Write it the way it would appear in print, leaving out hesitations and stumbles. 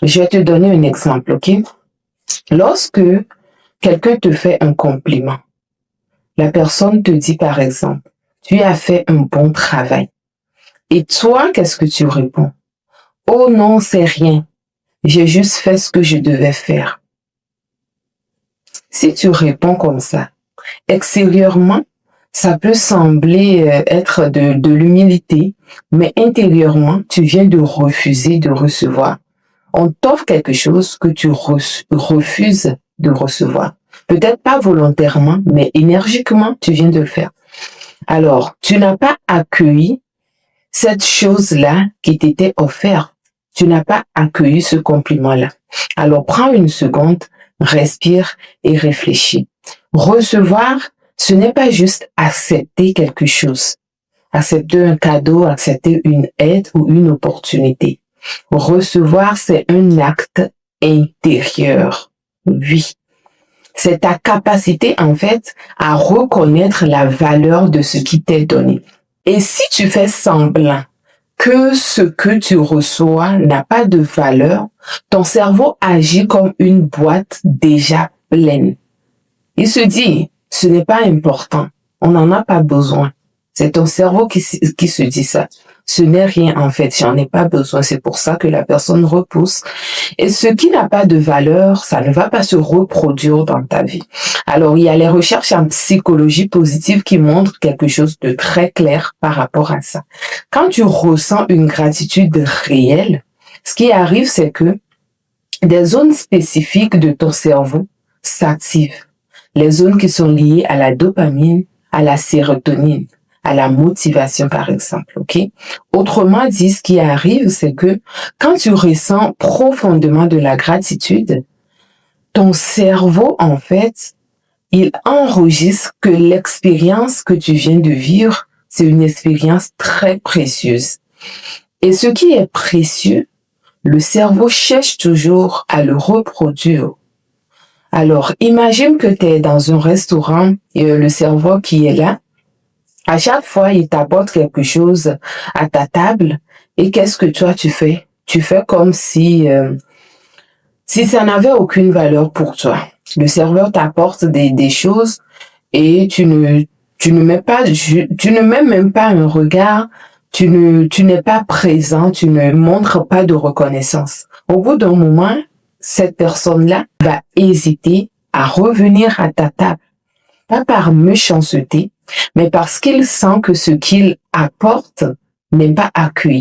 Je vais te donner un exemple, ok? Lorsque quelqu'un te fait un compliment, la personne te dit par exemple, tu as fait un bon travail. Et toi, qu'est-ce que tu réponds? Oh non, c'est rien. J'ai juste fait ce que je devais faire. Si tu réponds comme ça, extérieurement, ça peut sembler être de l'humilité, mais intérieurement, tu viens de refuser de recevoir. On t'offre quelque chose que tu refuses de recevoir. Peut-être pas volontairement, mais énergiquement, tu viens de le faire. Alors, tu n'as pas accueilli cette chose-là qui t'était offerte. Tu n'as pas accueilli ce compliment-là. Alors, prends une seconde, respire et réfléchis. Recevoir, ce n'est pas juste accepter quelque chose, accepter un cadeau, accepter une aide ou une opportunité. Recevoir, c'est un acte intérieur. Oui. C'est ta capacité, en fait, à reconnaître la valeur de ce qui t'est donné. Et si tu fais semblant que ce que tu reçois n'a pas de valeur, ton cerveau agit comme une boîte déjà pleine. Il se dit, ce n'est pas important, on n'en a pas besoin. C'est ton cerveau qui se dit ça. Ce n'est rien en fait, j'en ai pas besoin. C'est pour ça que la personne repousse. Et ce qui n'a pas de valeur, ça ne va pas se reproduire dans ta vie. Alors, il y a les recherches en psychologie positive qui montrent quelque chose de très clair par rapport à ça. Quand tu ressens une gratitude réelle, ce qui arrive, c'est que des zones spécifiques de ton cerveau s'activent. Les zones qui sont liées à la dopamine, à la sérotonine, à la motivation, par exemple, ok? Autrement dit, ce qui arrive, c'est que quand tu ressens profondément de la gratitude, ton cerveau, en fait, il enregistre que l'expérience que tu viens de vivre, c'est une expérience très précieuse. Et ce qui est précieux, le cerveau cherche toujours à le reproduire. Alors, imagine que tu es dans un restaurant et le serveur qui est là, à chaque fois, il t'apporte quelque chose à ta table et qu'est-ce que toi tu fais? Tu fais comme si ça n'avait aucune valeur pour toi. Le serveur t'apporte des choses et tu ne mets même pas un regard, tu n'es pas présent, tu ne montres pas de reconnaissance. Au bout d'un moment, cette personne-là va hésiter à revenir à ta table. Pas par méchanceté, mais parce qu'il sent que ce qu'il apporte n'est pas accueilli.